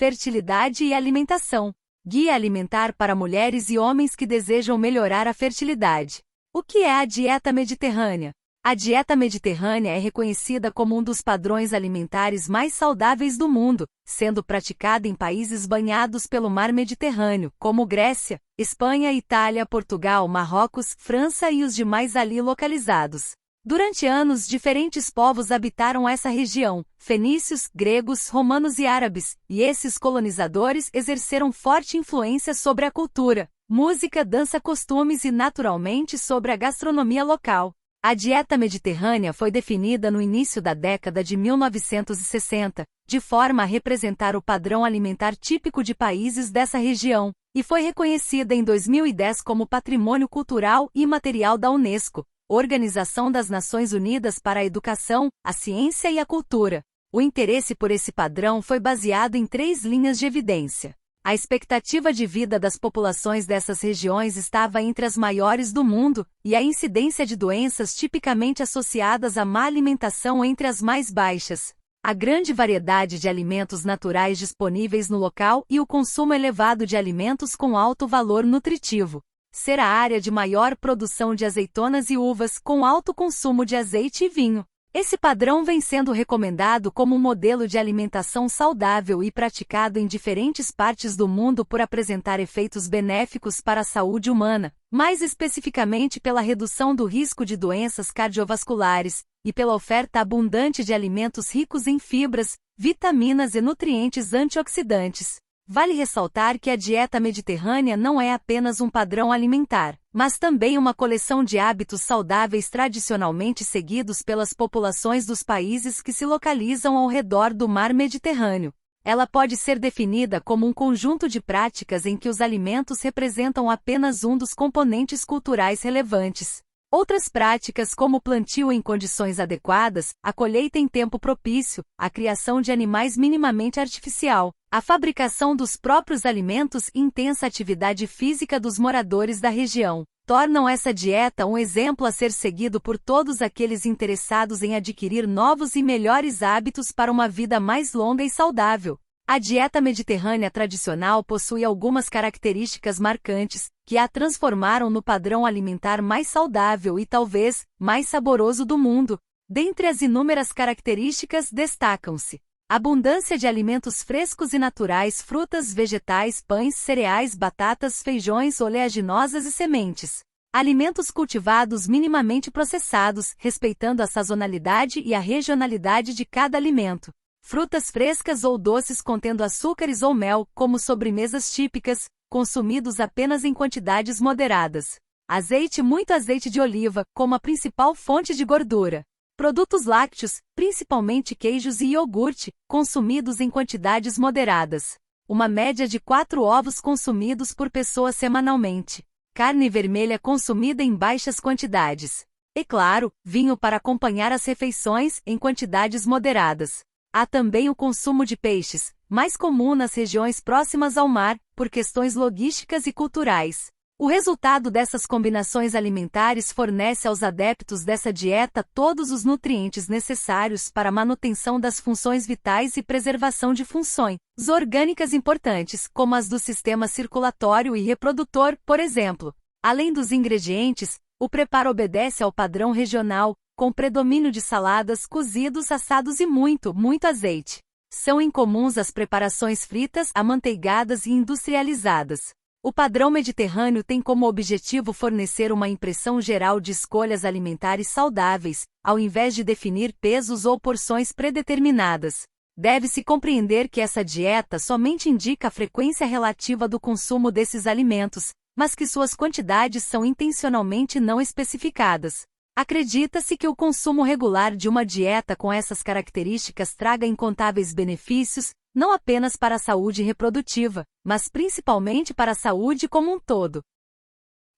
fertilidade e alimentação. Guia alimentar para mulheres e homens que desejam melhorar a fertilidade. O que é a dieta mediterrânea? A dieta mediterrânea é reconhecida como um dos padrões alimentares mais saudáveis do mundo, sendo praticada em países banhados pelo mar Mediterrâneo, como Grécia, Espanha, Itália, Portugal, Marrocos, França e os demais ali localizados. Durante anos, diferentes povos habitaram essa região: fenícios, gregos, romanos e árabes, e esses colonizadores exerceram forte influência sobre a cultura, música, dança, costumes e, naturalmente, sobre a gastronomia local. A dieta mediterrânea foi definida no início da década de 1960, de forma a representar o padrão alimentar típico de países dessa região, e foi reconhecida em 2010 como Patrimônio Cultural Imaterial da Unesco, Organização das Nações Unidas para a Educação, a Ciência e a Cultura. O interesse por esse padrão foi baseado em 3 linhas de evidência. A expectativa de vida das populações dessas regiões estava entre as maiores do mundo, e a incidência de doenças tipicamente associadas à má alimentação entre as mais baixas. A grande variedade de alimentos naturais disponíveis no local e o consumo elevado de alimentos com alto valor nutritivo. Ser a área de maior produção de azeitonas e uvas, com alto consumo de azeite e vinho. Esse padrão vem sendo recomendado como um modelo de alimentação saudável e praticado em diferentes partes do mundo por apresentar efeitos benéficos para a saúde humana, mais especificamente pela redução do risco de doenças cardiovasculares, e pela oferta abundante de alimentos ricos em fibras, vitaminas e nutrientes antioxidantes. Vale ressaltar que a dieta mediterrânea não é apenas um padrão alimentar, mas também uma coleção de hábitos saudáveis tradicionalmente seguidos pelas populações dos países que se localizam ao redor do mar Mediterrâneo. Ela pode ser definida como um conjunto de práticas em que os alimentos representam apenas um dos componentes culturais relevantes. Outras práticas, como o plantio em condições adequadas, a colheita em tempo propício, a criação de animais minimamente artificial, a fabricação dos próprios alimentos e intensa atividade física dos moradores da região, tornam essa dieta um exemplo a ser seguido por todos aqueles interessados em adquirir novos e melhores hábitos para uma vida mais longa e saudável. A dieta mediterrânea tradicional possui algumas características marcantes, que a transformaram no padrão alimentar mais saudável e talvez mais saboroso do mundo. Dentre as inúmeras características destacam-se: abundância de alimentos frescos e naturais, frutas, vegetais, pães, cereais, batatas, feijões, oleaginosas e sementes. Alimentos cultivados minimamente processados, respeitando a sazonalidade e a regionalidade de cada alimento. Frutas frescas ou doces contendo açúcares ou mel, como sobremesas típicas, consumidos apenas em quantidades moderadas. Azeite, muito azeite de oliva, como a principal fonte de gordura. Produtos lácteos, principalmente queijos e iogurte, consumidos em quantidades moderadas. Uma média de 4 ovos consumidos por pessoa semanalmente. Carne vermelha consumida em baixas quantidades. E claro, vinho para acompanhar as refeições, em quantidades moderadas. Há também o consumo de peixes, mais comum nas regiões próximas ao mar, por questões logísticas e culturais. O resultado dessas combinações alimentares fornece aos adeptos dessa dieta todos os nutrientes necessários para a manutenção das funções vitais e preservação de funções orgânicas importantes, como as do sistema circulatório e reprodutor, por exemplo. Além dos ingredientes, o preparo obedece ao padrão regional, com predomínio de saladas, cozidos, assados e muito azeite. São incomuns as preparações fritas, amanteigadas e industrializadas. O padrão mediterrâneo tem como objetivo fornecer uma impressão geral de escolhas alimentares saudáveis, ao invés de definir pesos ou porções predeterminadas. Deve-se compreender que essa dieta somente indica a frequência relativa do consumo desses alimentos, mas que suas quantidades são intencionalmente não especificadas. Acredita-se que o consumo regular de uma dieta com essas características traga incontáveis benefícios, não apenas para a saúde reprodutiva, mas principalmente para a saúde como um todo.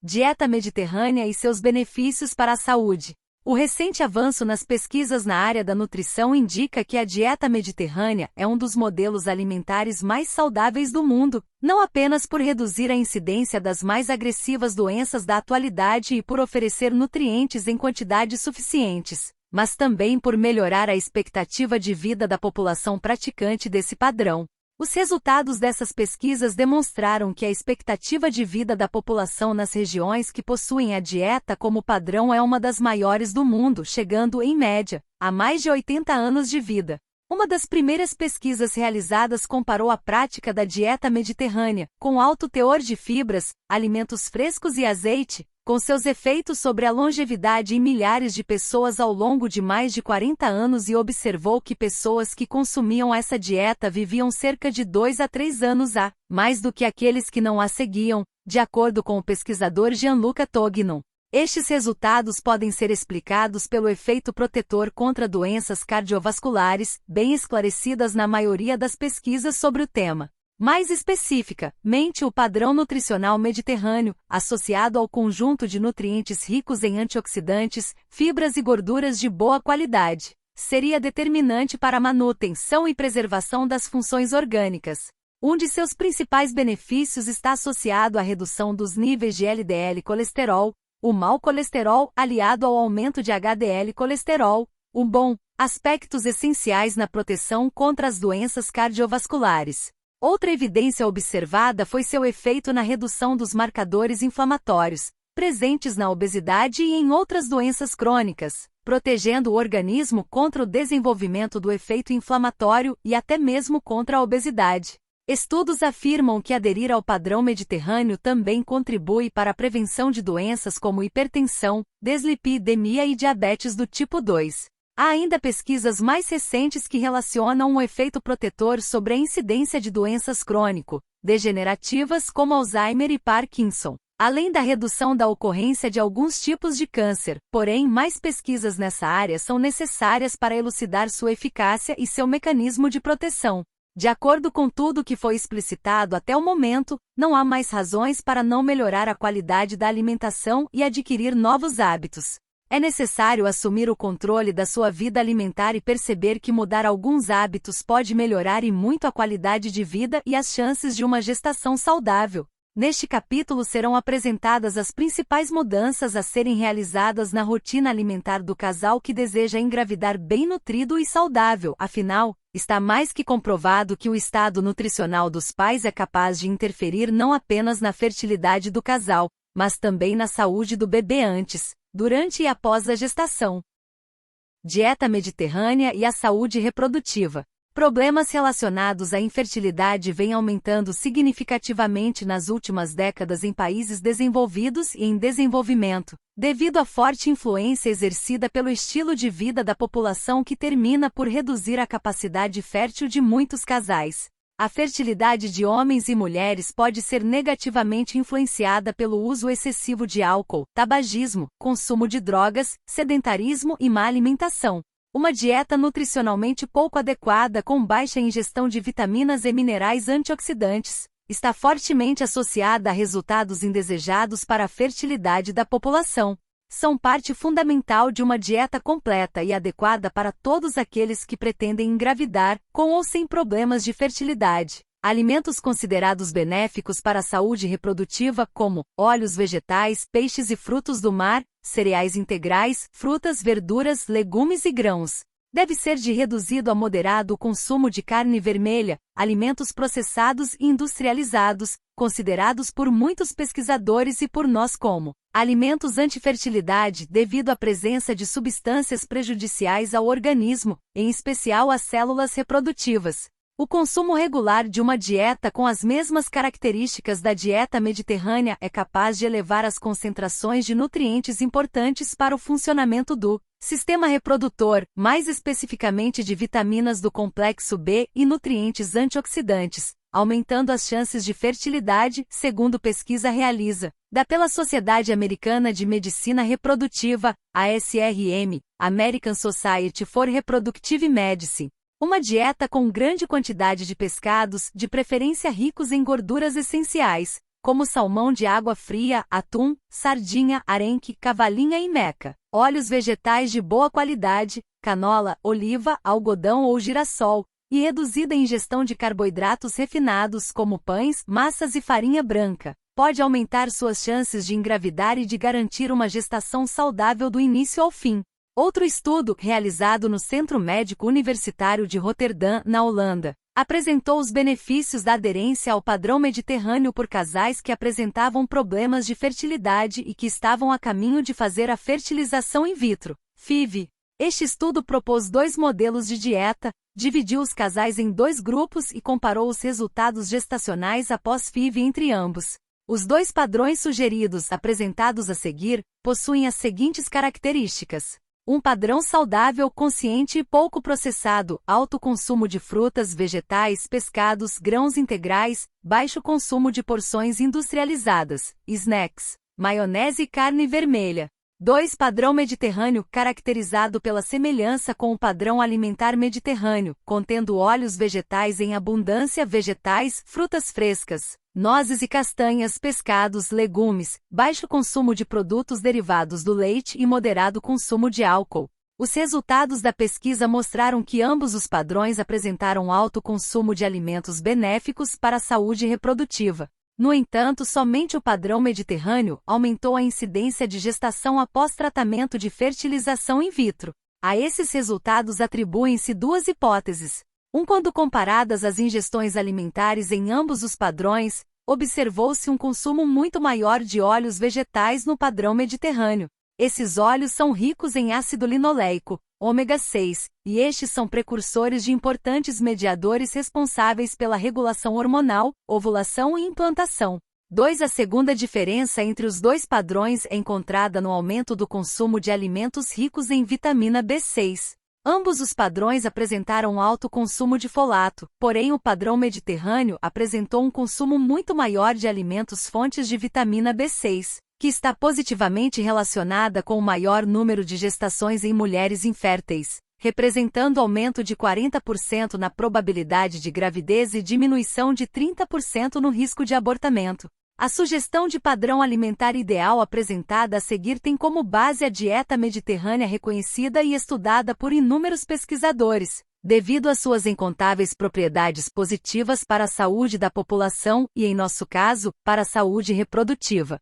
Dieta mediterrânea e seus benefícios para a saúde. O recente avanço nas pesquisas na área da nutrição indica que a dieta mediterrânea é um dos modelos alimentares mais saudáveis do mundo, não apenas por reduzir a incidência das mais agressivas doenças da atualidade e por oferecer nutrientes em quantidades suficientes, mas também por melhorar a expectativa de vida da população praticante desse padrão. Os resultados dessas pesquisas demonstraram que a expectativa de vida da população nas regiões que possuem a dieta como padrão é uma das maiores do mundo, chegando, em média, a mais de 80 anos de vida. Uma das primeiras pesquisas realizadas comparou a prática da dieta mediterrânea, com alto teor de fibras, alimentos frescos e azeite, com seus efeitos sobre a longevidade em milhares de pessoas ao longo de mais de 40 anos e observou que pessoas que consumiam essa dieta viviam cerca de 2 a 3 anos a mais do que aqueles que não a seguiam, de acordo com o pesquisador Gianluca Tognon. Estes resultados podem ser explicados pelo efeito protetor contra doenças cardiovasculares, bem esclarecidas na maioria das pesquisas sobre o tema. Mais especificamente, o padrão nutricional mediterrâneo, associado ao conjunto de nutrientes ricos em antioxidantes, fibras e gorduras de boa qualidade, seria determinante para a manutenção e preservação das funções orgânicas. Um de seus principais benefícios está associado à redução dos níveis de LDL colesterol, o mau colesterol aliado ao aumento de HDL colesterol, o bom, aspectos essenciais na proteção contra as doenças cardiovasculares. Outra evidência observada foi seu efeito na redução dos marcadores inflamatórios, presentes na obesidade e em outras doenças crônicas, protegendo o organismo contra o desenvolvimento do efeito inflamatório e até mesmo contra a obesidade. Estudos afirmam que aderir ao padrão mediterrâneo também contribui para a prevenção de doenças como hipertensão, dislipidemia e diabetes do tipo 2. Há ainda pesquisas mais recentes que relacionam um efeito protetor sobre a incidência de doenças crônico-degenerativas como Alzheimer e Parkinson, além da redução da ocorrência de alguns tipos de câncer. Porém, mais pesquisas nessa área são necessárias para elucidar sua eficácia e seu mecanismo de proteção. De acordo com tudo que foi explicitado até o momento, não há mais razões para não melhorar a qualidade da alimentação e adquirir novos hábitos. É necessário assumir o controle da sua vida alimentar e perceber que mudar alguns hábitos pode melhorar e muito a qualidade de vida e as chances de uma gestação saudável. Neste capítulo serão apresentadas as principais mudanças a serem realizadas na rotina alimentar do casal que deseja engravidar bem nutrido e saudável. Afinal, está mais que comprovado que o estado nutricional dos pais é capaz de interferir não apenas na fertilidade do casal, mas também na saúde do bebê antes, durante e após a gestação. Dieta mediterrânea e a saúde reprodutiva. Problemas relacionados à infertilidade vêm aumentando significativamente nas últimas décadas em países desenvolvidos e em desenvolvimento, devido à forte influência exercida pelo estilo de vida da população que termina por reduzir a capacidade fértil de muitos casais. A fertilidade de homens e mulheres pode ser negativamente influenciada pelo uso excessivo de álcool, tabagismo, consumo de drogas, sedentarismo e má alimentação. Uma dieta nutricionalmente pouco adequada com baixa ingestão de vitaminas e minerais antioxidantes está fortemente associada a resultados indesejados para a fertilidade da população. São parte fundamental de uma dieta completa e adequada para todos aqueles que pretendem engravidar, com ou sem problemas de fertilidade. Alimentos considerados benéficos para a saúde reprodutiva como óleos vegetais, peixes e frutos do mar, cereais integrais, frutas, verduras, legumes e grãos. Deve ser de reduzido a moderado o consumo de carne vermelha, alimentos processados e industrializados, considerados por muitos pesquisadores e por nós como alimentos antifertilidade devido à presença de substâncias prejudiciais ao organismo, em especial às células reprodutivas. O consumo regular de uma dieta com as mesmas características da dieta mediterrânea é capaz de elevar as concentrações de nutrientes importantes para o funcionamento do sistema reprodutor, mais especificamente de vitaminas do complexo B e nutrientes antioxidantes, aumentando as chances de fertilidade, segundo pesquisa pela Sociedade Americana de Medicina Reprodutiva, ASRM, American Society for Reproductive Medicine. Uma dieta com grande quantidade de pescados, de preferência ricos em gorduras essenciais, como salmão de água fria, atum, sardinha, arenque, cavalinha e meca. Óleos vegetais de boa qualidade, canola, oliva, algodão ou girassol, e reduzida ingestão de carboidratos refinados como pães, massas e farinha branca. Pode aumentar suas chances de engravidar e de garantir uma gestação saudável do início ao fim. Outro estudo, realizado no Centro Médico Universitário de Roterdã, na Holanda, Apresentou os benefícios da aderência ao padrão mediterrâneo por casais que apresentavam problemas de fertilidade e que estavam a caminho de fazer a fertilização in vitro, FIV. Este estudo propôs 2 modelos de dieta, dividiu os casais em 2 grupos e comparou os resultados gestacionais após FIV entre ambos. Os 2 padrões sugeridos, apresentados a seguir, possuem as seguintes características. Um padrão saudável, consciente e pouco processado, alto consumo de frutas, vegetais, pescados, grãos integrais, baixo consumo de porções industrializadas, snacks, maionese e carne vermelha. 2. Padrão mediterrâneo, caracterizado pela semelhança com o padrão alimentar mediterrâneo, contendo óleos vegetais em abundância, vegetais, frutas frescas, nozes e castanhas, pescados, legumes, baixo consumo de produtos derivados do leite e moderado consumo de álcool. Os resultados da pesquisa mostraram que ambos os padrões apresentaram alto consumo de alimentos benéficos para a saúde reprodutiva. No entanto, somente o padrão mediterrâneo aumentou a incidência de gestação após tratamento de fertilização in vitro. A esses resultados atribuem-se 2 hipóteses. Quando comparadas as ingestões alimentares em ambos os padrões, observou-se um consumo muito maior de óleos vegetais no padrão mediterrâneo. Esses óleos são ricos em ácido linoleico, ômega 6, e estes são precursores de importantes mediadores responsáveis pela regulação hormonal, ovulação e implantação. 2. A segunda diferença entre os 2 padrões é encontrada no aumento do consumo de alimentos ricos em vitamina B6. Ambos os padrões apresentaram alto consumo de folato, porém o padrão mediterrâneo apresentou um consumo muito maior de alimentos fontes de vitamina B6, que está positivamente relacionada com o maior número de gestações em mulheres inférteis, representando aumento de 40% na probabilidade de gravidez e diminuição de 30% no risco de abortamento. A sugestão de padrão alimentar ideal apresentada a seguir tem como base a dieta mediterrânea reconhecida e estudada por inúmeros pesquisadores, devido às suas incontáveis propriedades positivas para a saúde da população e, em nosso caso, para a saúde reprodutiva.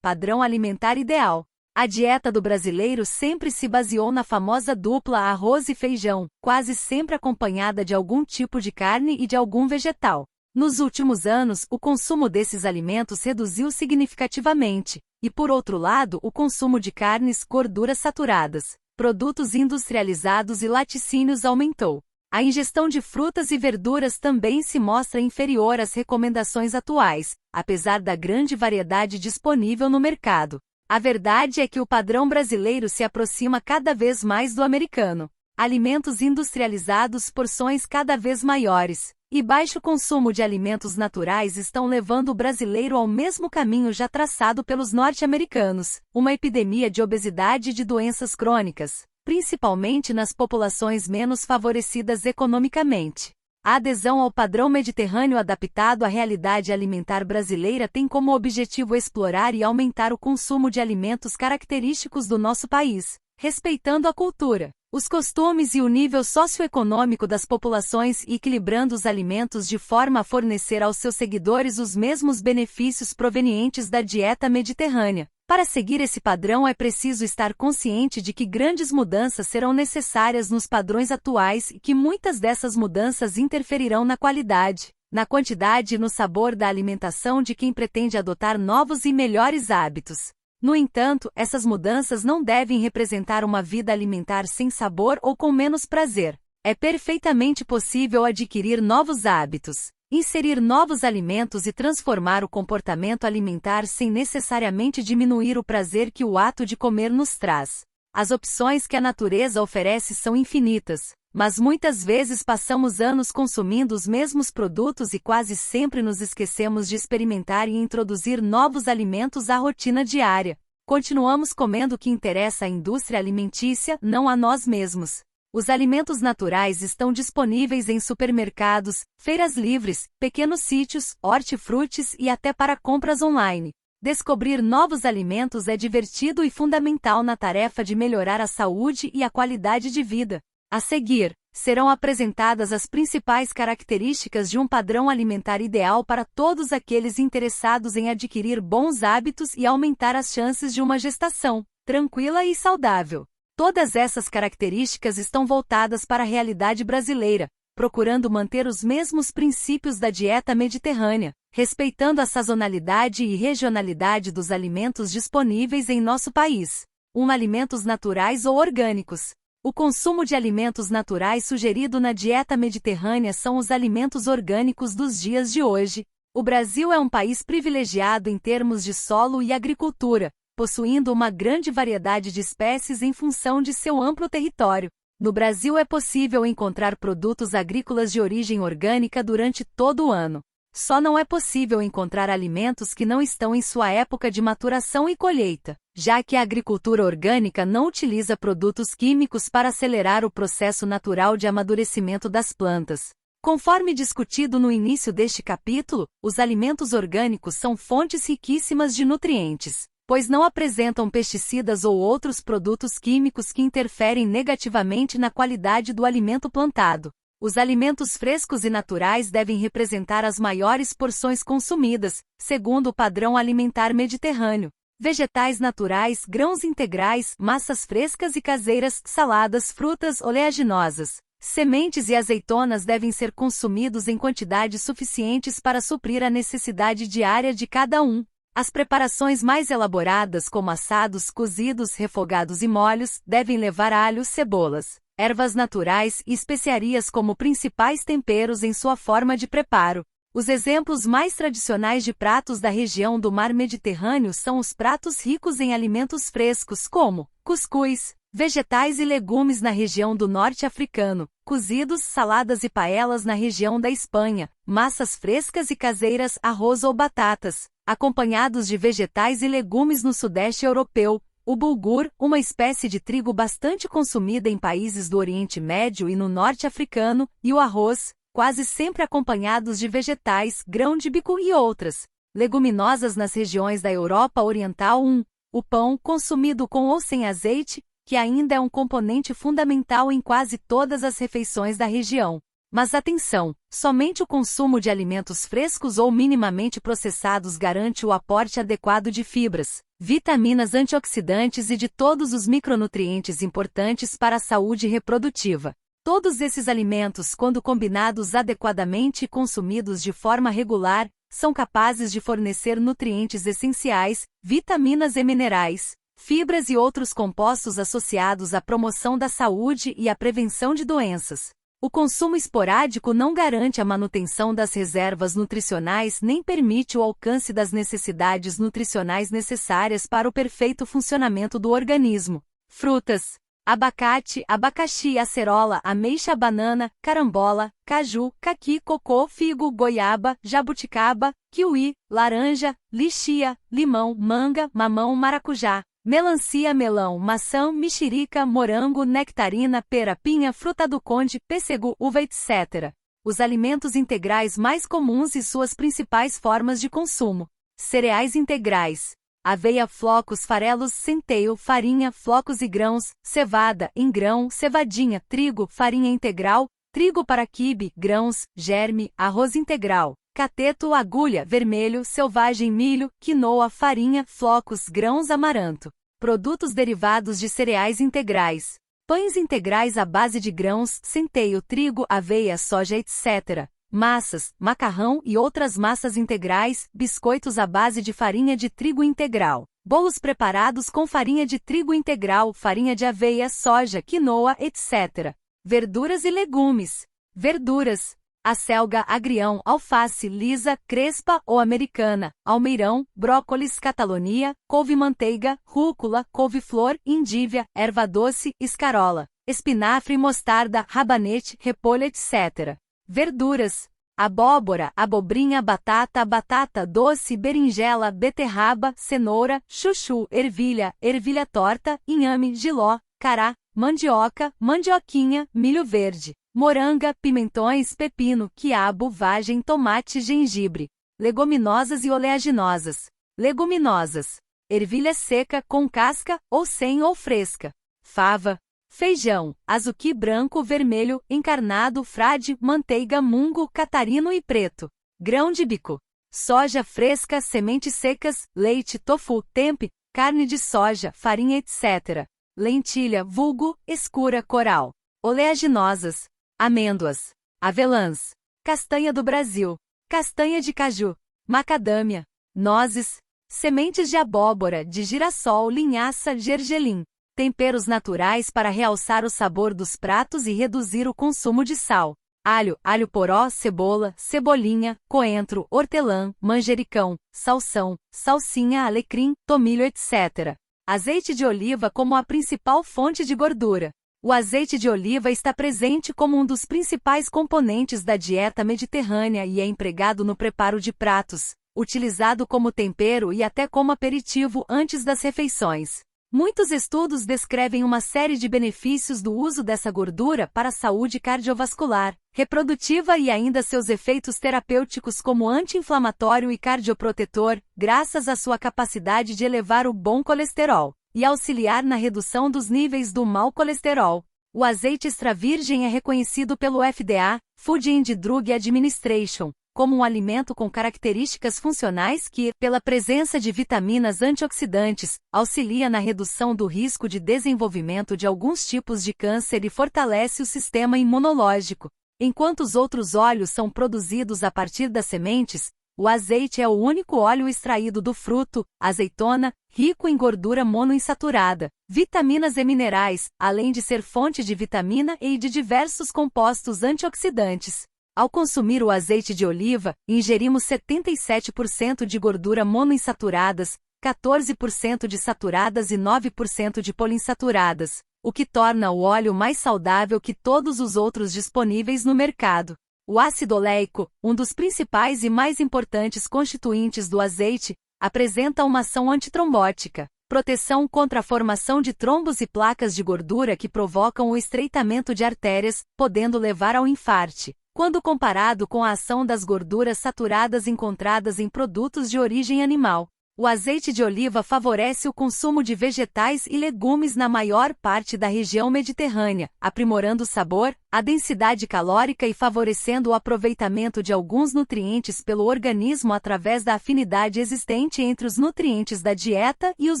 Padrão alimentar ideal. A dieta do brasileiro sempre se baseou na famosa dupla arroz e feijão, quase sempre acompanhada de algum tipo de carne e de algum vegetal. Nos últimos anos, o consumo desses alimentos reduziu significativamente, e por outro lado, o consumo de carnes, gorduras saturadas, produtos industrializados e laticínios aumentou. A ingestão de frutas e verduras também se mostra inferior às recomendações atuais, apesar da grande variedade disponível no mercado. A verdade é que o padrão brasileiro se aproxima cada vez mais do americano. Alimentos industrializados, porções cada vez maiores, e baixo consumo de alimentos naturais estão levando o brasileiro ao mesmo caminho já traçado pelos norte-americanos, uma epidemia de obesidade e de doenças crônicas, principalmente nas populações menos favorecidas economicamente. A adesão ao padrão mediterrâneo adaptado à realidade alimentar brasileira tem como objetivo explorar e aumentar o consumo de alimentos característicos do nosso país, respeitando a cultura, os costumes e o nível socioeconômico das populações e equilibrando os alimentos de forma a fornecer aos seus seguidores os mesmos benefícios provenientes da dieta mediterrânea. Para seguir esse padrão é preciso estar consciente de que grandes mudanças serão necessárias nos padrões atuais e que muitas dessas mudanças interferirão na qualidade, na quantidade e no sabor da alimentação de quem pretende adotar novos e melhores hábitos. No entanto, essas mudanças não devem representar uma vida alimentar sem sabor ou com menos prazer. É perfeitamente possível adquirir novos hábitos, inserir novos alimentos e transformar o comportamento alimentar sem necessariamente diminuir o prazer que o ato de comer nos traz. As opções que a natureza oferece são infinitas, mas muitas vezes passamos anos consumindo os mesmos produtos e quase sempre nos esquecemos de experimentar e introduzir novos alimentos à rotina diária. Continuamos comendo o que interessa à indústria alimentícia, não a nós mesmos. Os alimentos naturais estão disponíveis em supermercados, feiras livres, pequenos sítios, hortifrutis e até para compras online. Descobrir novos alimentos é divertido e fundamental na tarefa de melhorar a saúde e a qualidade de vida. A seguir, serão apresentadas as principais características de um padrão alimentar ideal para todos aqueles interessados em adquirir bons hábitos e aumentar as chances de uma gestação tranquila e saudável. Todas essas características estão voltadas para a realidade brasileira, procurando manter os mesmos princípios da dieta mediterrânea, respeitando a sazonalidade e regionalidade dos alimentos disponíveis em nosso país. Alimentos naturais ou orgânicos. O consumo de alimentos naturais sugerido na dieta mediterrânea são os alimentos orgânicos dos dias de hoje. O Brasil é um país privilegiado em termos de solo e agricultura, possuindo uma grande variedade de espécies em função de seu amplo território. No Brasil é possível encontrar produtos agrícolas de origem orgânica durante todo o ano. Só não é possível encontrar alimentos que não estão em sua época de maturação e colheita, já que a agricultura orgânica não utiliza produtos químicos para acelerar o processo natural de amadurecimento das plantas. Conforme discutido no início deste capítulo, os alimentos orgânicos são fontes riquíssimas de nutrientes, pois não apresentam pesticidas ou outros produtos químicos que interferem negativamente na qualidade do alimento plantado. Os alimentos frescos e naturais devem representar as maiores porções consumidas, segundo o padrão alimentar mediterrâneo. Vegetais naturais, grãos integrais, massas frescas e caseiras, saladas, frutas oleaginosas, sementes e azeitonas devem ser consumidos em quantidades suficientes para suprir a necessidade diária de cada um. As preparações mais elaboradas, como assados, cozidos, refogados e molhos, devem levar alho, cebolas, ervas naturais e especiarias como principais temperos em sua forma de preparo. Os exemplos mais tradicionais de pratos da região do mar Mediterrâneo são os pratos ricos em alimentos frescos como cuscuz, vegetais e legumes na região do norte africano, cozidos, saladas e paellas na região da Espanha, massas frescas e caseiras, arroz ou batatas, acompanhados de vegetais e legumes no sudeste europeu. O bulgur, uma espécie de trigo bastante consumida em países do Oriente Médio e no norte africano, e o arroz, quase sempre acompanhados de vegetais, grão de bico e outras leguminosas nas regiões da Europa Oriental. O pão, consumido com ou sem azeite, que ainda é um componente fundamental em quase todas as refeições da região. Mas atenção, somente o consumo de alimentos frescos ou minimamente processados garante o aporte adequado de fibras, vitaminas, antioxidantes e de todos os micronutrientes importantes para a saúde reprodutiva. Todos esses alimentos, quando combinados adequadamente e consumidos de forma regular, são capazes de fornecer nutrientes essenciais, vitaminas e minerais, fibras e outros compostos associados à promoção da saúde e à prevenção de doenças. O consumo esporádico não garante a manutenção das reservas nutricionais nem permite o alcance das necessidades nutricionais necessárias para o perfeito funcionamento do organismo. Frutas: abacate, abacaxi, acerola, ameixa, banana, carambola, caju, caqui, cocô, figo, goiaba, jabuticaba, kiwi, laranja, lichia, limão, manga, mamão, maracujá, melancia, melão, maçã, mexerica, morango, nectarina, pera, pinha, fruta do conde, pêssego, uva, etc. Os alimentos integrais mais comuns e suas principais formas de consumo. Cereais integrais: aveia, flocos, farelos, centeio, farinha, flocos e grãos, cevada, em grão, cevadinha, trigo, farinha integral, trigo para quibe, grãos, germe, arroz integral, cateto, agulha, vermelho, selvagem, milho, quinoa, farinha, flocos, grãos, amaranto. Produtos derivados de cereais integrais: pães integrais à base de grãos, centeio, trigo, aveia, soja, etc. Massas, macarrão e outras massas integrais, biscoitos à base de farinha de trigo integral, bolos preparados com farinha de trigo integral, farinha de aveia, soja, quinoa, etc. Verduras e legumes. Verduras: acelga, agrião, alface, lisa, crespa ou americana, almeirão, brócolis, catalonia, couve-manteiga, rúcula, couve-flor, endívia, erva doce, escarola, espinafre, mostarda, rabanete, repolho, etc. Verduras: abóbora, abobrinha, batata, batata doce, berinjela, beterraba, cenoura, chuchu, ervilha, ervilha torta, inhame, jiló, cará, mandioca, mandioquinha, milho verde, moranga, pimentões, pepino, quiabo, vagem, tomate, gengibre. Leguminosas e oleaginosas. Leguminosas: ervilha seca, com casca, ou sem ou fresca. Fava. Feijão, azuki branco, vermelho, encarnado, frade, manteiga, mungo, catarino e preto. Grão de bico. Soja fresca, sementes secas, leite, tofu, tempeh, carne de soja, farinha, etc. Lentilha, vulgo, escura, coral. Oleaginosas: amêndoas, avelãs, castanha do Brasil, castanha de caju, macadâmia, nozes, sementes de abóbora, de girassol, linhaça, gergelim. Temperos naturais para realçar o sabor dos pratos e reduzir o consumo de sal. Alho, alho poró, cebola, cebolinha, coentro, hortelã, manjericão, salsão, salsinha, alecrim, tomilho, etc. Azeite de oliva como a principal fonte de gordura. O azeite de oliva está presente como um dos principais componentes da dieta mediterrânea e é empregado no preparo de pratos, utilizado como tempero e até como aperitivo antes das refeições. Muitos estudos descrevem uma série de benefícios do uso dessa gordura para a saúde cardiovascular, reprodutiva e ainda seus efeitos terapêuticos como anti-inflamatório e cardioprotetor, graças à sua capacidade de elevar o bom colesterol e auxiliar na redução dos níveis do mau colesterol. O azeite extra virgem é reconhecido pelo FDA, Food and Drug Administration, como um alimento com características funcionais que, pela presença de vitaminas antioxidantes, auxilia na redução do risco de desenvolvimento de alguns tipos de câncer e fortalece o sistema imunológico. Enquanto os outros óleos são produzidos a partir das sementes, o azeite é o único óleo extraído do fruto, azeitona, rico em gordura monoinsaturada, vitaminas e minerais, além de ser fonte de vitamina E e de diversos compostos antioxidantes. Ao consumir o azeite de oliva, ingerimos 77% de gordura monoinsaturadas, 14% de saturadas e 9% de poliinsaturadas, o que torna o óleo mais saudável que todos os outros disponíveis no mercado. O ácido oleico, um dos principais e mais importantes constituintes do azeite, apresenta uma ação antitrombótica, proteção contra a formação de trombos e placas de gordura que provocam o estreitamento de artérias, podendo levar ao infarte, quando comparado com a ação das gorduras saturadas encontradas em produtos de origem animal. O azeite de oliva favorece o consumo de vegetais e legumes na maior parte da região mediterrânea, aprimorando o sabor, a densidade calórica e favorecendo o aproveitamento de alguns nutrientes pelo organismo através da afinidade existente entre os nutrientes da dieta e os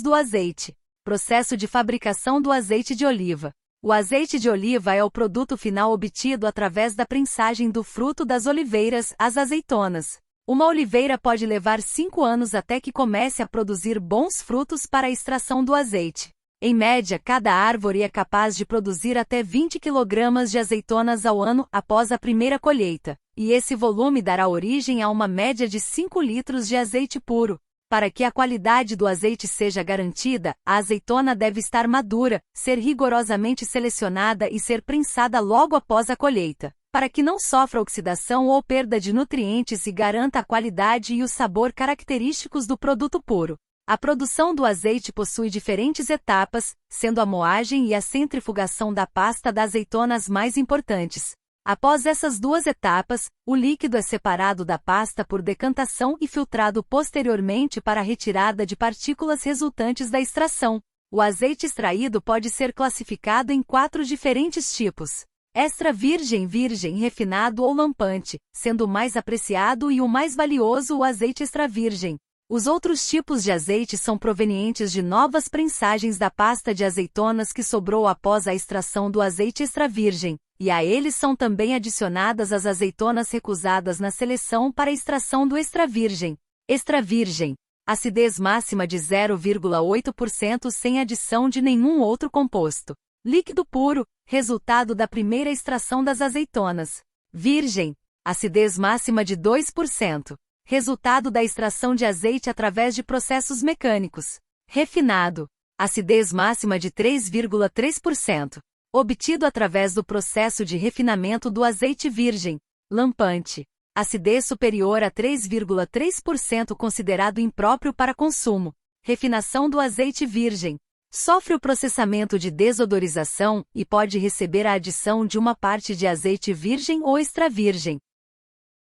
do azeite. Processo de fabricação do azeite de oliva. O azeite de oliva é o produto final obtido através da prensagem do fruto das oliveiras, as azeitonas. Uma oliveira pode levar 5 anos até que comece a produzir bons frutos para a extração do azeite. Em média, cada árvore é capaz de produzir até 20 kg de azeitonas ao ano após a primeira colheita, e esse volume dará origem a uma média de 5 litros de azeite puro. Para que a qualidade do azeite seja garantida, a azeitona deve estar madura, ser rigorosamente selecionada e ser prensada logo após a colheita, para que não sofra oxidação ou perda de nutrientes e garanta a qualidade e o sabor característicos do produto puro. A produção do azeite possui diferentes etapas, sendo a moagem e a centrifugação da pasta da azeitona as mais importantes. Após essas duas etapas, o líquido é separado da pasta por decantação e filtrado posteriormente para a retirada de partículas resultantes da extração. O azeite extraído pode ser classificado em 4 diferentes tipos: extra virgem, virgem, refinado ou lampante, sendo o mais apreciado e o mais valioso o azeite extra virgem. Os outros tipos de azeite são provenientes de novas prensagens da pasta de azeitonas que sobrou após a extração do azeite extra virgem, e a eles são também adicionadas as azeitonas recusadas na seleção para a extração do extra virgem. Extra virgem. Acidez máxima de 0,8% sem adição de nenhum outro composto. Líquido puro, resultado da primeira extração das azeitonas. Virgem. Acidez máxima de 2%. Resultado da extração de azeite através de processos mecânicos. Refinado. Acidez máxima de 3,3%. Obtido através do processo de refinamento do azeite virgem. Lampante. Acidez superior a 3,3% considerado impróprio para consumo. Refinação do azeite virgem. Sofre o processamento de desodorização e pode receber a adição de uma parte de azeite virgem ou extra virgem.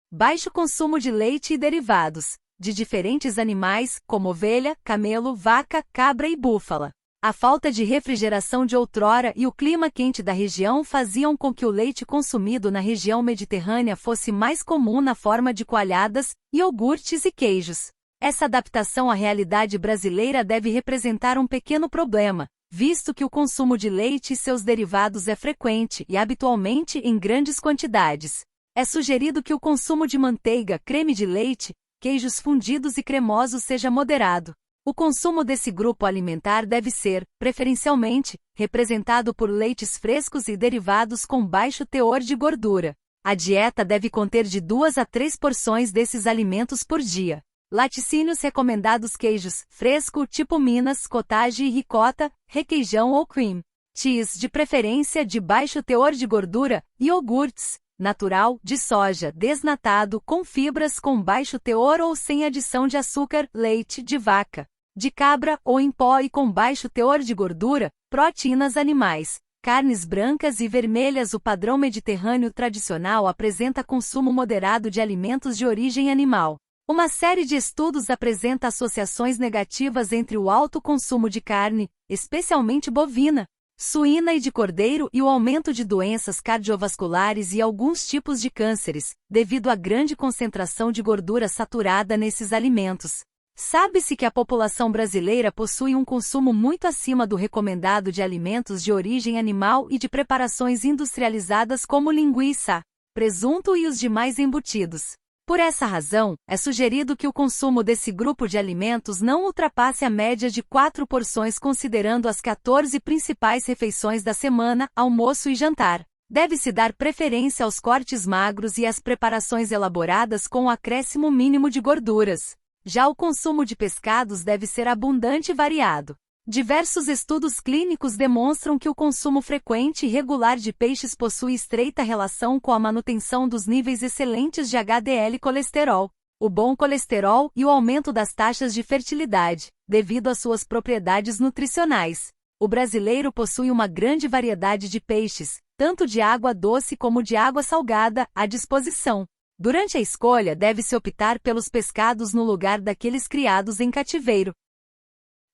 Baixo consumo de leite e derivados, de diferentes animais, como ovelha, camelo, vaca, cabra e búfala. A falta de refrigeração de outrora e o clima quente da região faziam com que o leite consumido na região mediterrânea fosse mais comum na forma de coalhadas, iogurtes e queijos. Essa adaptação à realidade brasileira deve representar um pequeno problema, visto que o consumo de leite e seus derivados é frequente e habitualmente em grandes quantidades. É sugerido que o consumo de manteiga, creme de leite, queijos fundidos e cremosos seja moderado. O consumo desse grupo alimentar deve ser, preferencialmente, representado por leites frescos e derivados com baixo teor de gordura. A dieta deve conter de 2 a 3 porções desses alimentos por dia. Laticínios recomendados: queijos fresco tipo Minas, cottage e ricota, requeijão ou cream cheese, de preferência de baixo teor de gordura, iogurtes natural, de soja, desnatado, com fibras com baixo teor ou sem adição de açúcar, leite de vaca, de cabra ou em pó e com baixo teor de gordura, proteínas animais, carnes brancas e vermelhas. O padrão mediterrâneo tradicional apresenta consumo moderado de alimentos de origem animal. Uma série de estudos apresenta associações negativas entre o alto consumo de carne, especialmente bovina, suína e de cordeiro, e o aumento de doenças cardiovasculares e alguns tipos de cânceres, devido à grande concentração de gordura saturada nesses alimentos. Sabe-se que a população brasileira possui um consumo muito acima do recomendado de alimentos de origem animal e de preparações industrializadas como linguiça, presunto e os demais embutidos. Por essa razão, é sugerido que o consumo desse grupo de alimentos não ultrapasse a média de 4 porções, considerando as 14 principais refeições da semana, almoço e jantar. Deve-se dar preferência aos cortes magros e às preparações elaboradas com o acréscimo mínimo de gorduras. Já o consumo de pescados deve ser abundante e variado. Diversos estudos clínicos demonstram que o consumo frequente e regular de peixes possui estreita relação com a manutenção dos níveis excelentes de HDL e colesterol, o bom colesterol e o aumento das taxas de fertilidade, devido às suas propriedades nutricionais. O brasileiro possui uma grande variedade de peixes, tanto de água doce como de água salgada, à disposição. Durante a escolha, deve-se optar pelos pescados no lugar daqueles criados em cativeiro.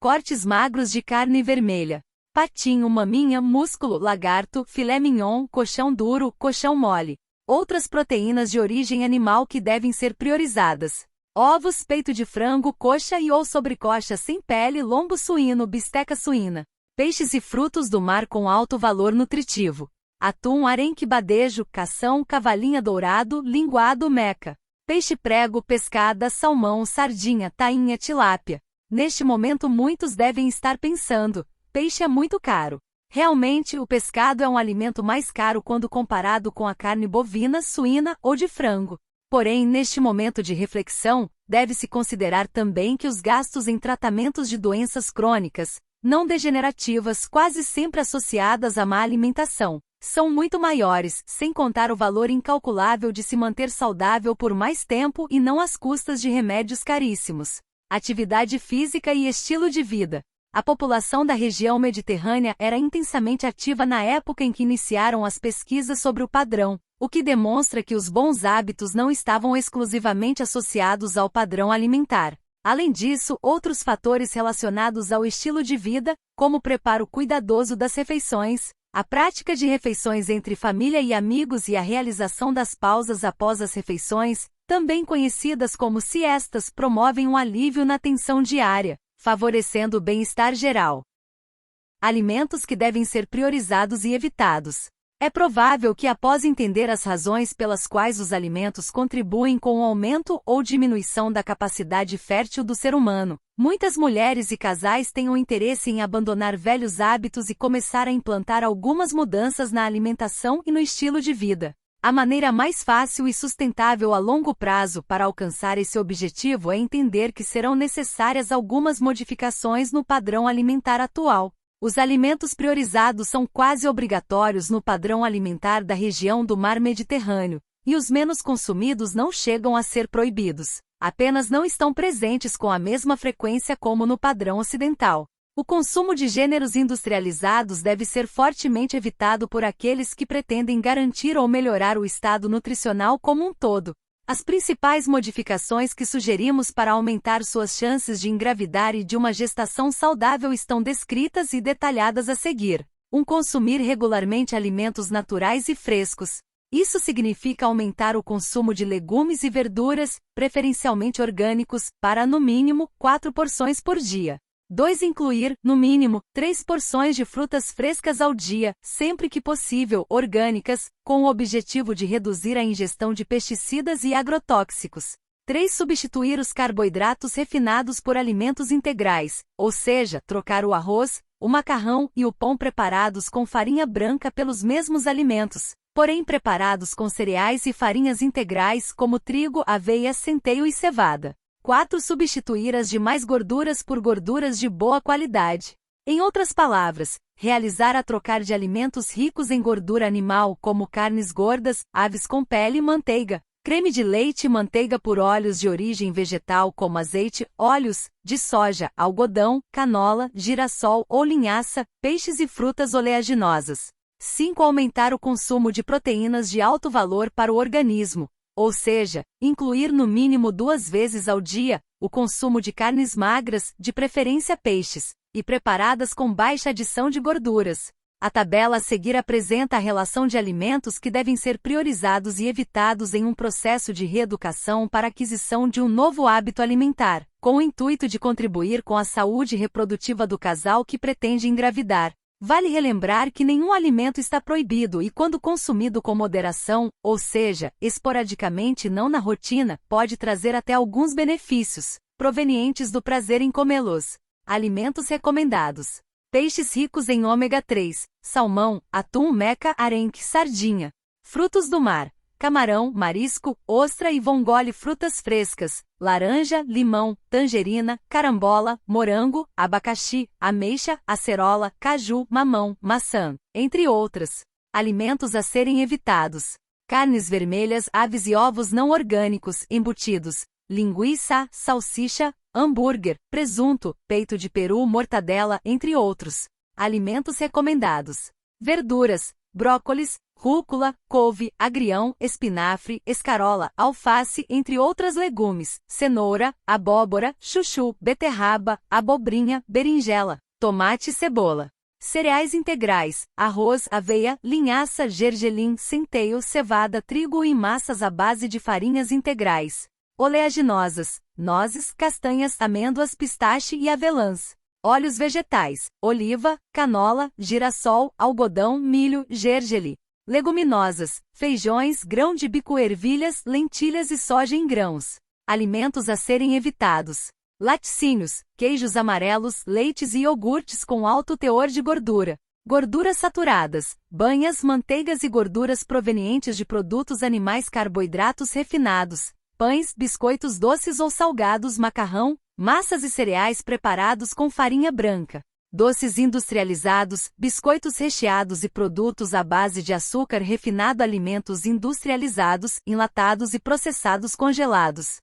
Cortes magros de carne vermelha: patinho, maminha, músculo, lagarto, filé mignon, coxão duro, coxão mole. Outras proteínas de origem animal que devem ser priorizadas: ovos, peito de frango, coxa e ou sobrecoxa sem pele, lombo suíno, bisteca suína. Peixes e frutos do mar com alto valor nutritivo: atum, arenque, badejo, cação, cavalinha dourado, linguado, meca. Peixe prego, pescada, salmão, sardinha, tainha, tilápia. Neste momento muitos devem estar pensando: peixe é muito caro. Realmente, o pescado é um alimento mais caro quando comparado com a carne bovina, suína ou de frango. Porém, neste momento de reflexão, deve-se considerar também que os gastos em tratamentos de doenças crônicas, não degenerativas, quase sempre associadas à má alimentação, são muito maiores, sem contar o valor incalculável de se manter saudável por mais tempo e não às custas de remédios caríssimos. Atividade física e estilo de vida. A população da região mediterrânea era intensamente ativa na época em que iniciaram as pesquisas sobre o padrão, o que demonstra que os bons hábitos não estavam exclusivamente associados ao padrão alimentar. Além disso, outros fatores relacionados ao estilo de vida, como o preparo cuidadoso das refeições, a prática de refeições entre família e amigos e a realização das pausas após as refeições, também conhecidas como siestas, promovem um alívio na tensão diária, favorecendo o bem-estar geral. Alimentos que devem ser priorizados e evitados. É provável que, após entender as razões pelas quais os alimentos contribuem com o aumento ou diminuição da capacidade fértil do ser humano, muitas mulheres e casais tenham interesse em abandonar velhos hábitos e começar a implantar algumas mudanças na alimentação e no estilo de vida. A maneira mais fácil e sustentável a longo prazo para alcançar esse objetivo é entender que serão necessárias algumas modificações no padrão alimentar atual. Os alimentos priorizados são quase obrigatórios no padrão alimentar da região do Mar Mediterrâneo, e os menos consumidos não chegam a ser proibidos, apenas não estão presentes com a mesma frequência como no padrão ocidental. O consumo de gêneros industrializados deve ser fortemente evitado por aqueles que pretendem garantir ou melhorar o estado nutricional como um todo. As principais modificações que sugerimos para aumentar suas chances de engravidar e de uma gestação saudável estão descritas e detalhadas a seguir. Consumir regularmente alimentos naturais e frescos. Isso significa aumentar o consumo de legumes e verduras, preferencialmente orgânicos, para no mínimo 4 porções por dia. 2. Incluir, no mínimo, 3 porções de frutas frescas ao dia, sempre que possível, orgânicas, com o objetivo de reduzir a ingestão de pesticidas e agrotóxicos. 3. Substituir os carboidratos refinados por alimentos integrais, ou seja, trocar o arroz, o macarrão e o pão preparados com farinha branca pelos mesmos alimentos, porém preparados com cereais e farinhas integrais como trigo, aveia, centeio e cevada. 4. Substituir as demais gorduras por gorduras de boa qualidade. Em outras palavras, realizar a trocar de alimentos ricos em gordura animal como carnes gordas, aves com pele e manteiga, creme de leite e manteiga por óleos de origem vegetal como azeite, óleos de soja, algodão, canola, girassol ou linhaça, peixes e frutas oleaginosas. 5. Aumentar o consumo de proteínas de alto valor para o organismo, ou seja, incluir no mínimo 2 vezes ao dia o consumo de carnes magras, de preferência peixes, e preparadas com baixa adição de gorduras. A tabela a seguir apresenta a relação de alimentos que devem ser priorizados e evitados em um processo de reeducação para a aquisição de um novo hábito alimentar, com o intuito de contribuir com a saúde reprodutiva do casal que pretende engravidar. Vale relembrar que nenhum alimento está proibido e, quando consumido com moderação, ou seja, esporadicamente e não na rotina, pode trazer até alguns benefícios, provenientes do prazer em comê-los. Alimentos recomendados: peixes ricos em ômega 3, salmão, atum, meca, arenque, sardinha. Frutos do mar: camarão, marisco, ostra e vongole. Frutas frescas: laranja, limão, tangerina, carambola, morango, abacaxi, ameixa, acerola, caju, mamão, maçã, entre outras. Alimentos a serem evitados: carnes vermelhas, aves e ovos não orgânicos, embutidos, linguiça, salsicha, hambúrguer, presunto, peito de peru, mortadela, entre outros. Alimentos recomendados: verduras: brócolis, rúcula, couve, agrião, espinafre, escarola, alface, entre outras legumes, cenoura, abóbora, chuchu, beterraba, abobrinha, berinjela, tomate e cebola. Cereais integrais: arroz, aveia, linhaça, gergelim, centeio, cevada, trigo e massas à base de farinhas integrais. Oleaginosas: nozes, castanhas, amêndoas, pistache e avelãs. Óleos vegetais: oliva, canola, girassol, algodão, milho, gergelim. Leguminosas: feijões, grão de bico, ervilhas, lentilhas e soja em grãos. Alimentos a serem evitados: laticínios, queijos amarelos, leites e iogurtes com alto teor de gordura. Gorduras saturadas: banhas, manteigas e gorduras provenientes de produtos animais, carboidratos refinados, pães, biscoitos doces ou salgados, macarrão, massas e cereais preparados com farinha branca. Doces industrializados, biscoitos recheados e produtos à base de açúcar refinado, alimentos industrializados, enlatados e processados congelados.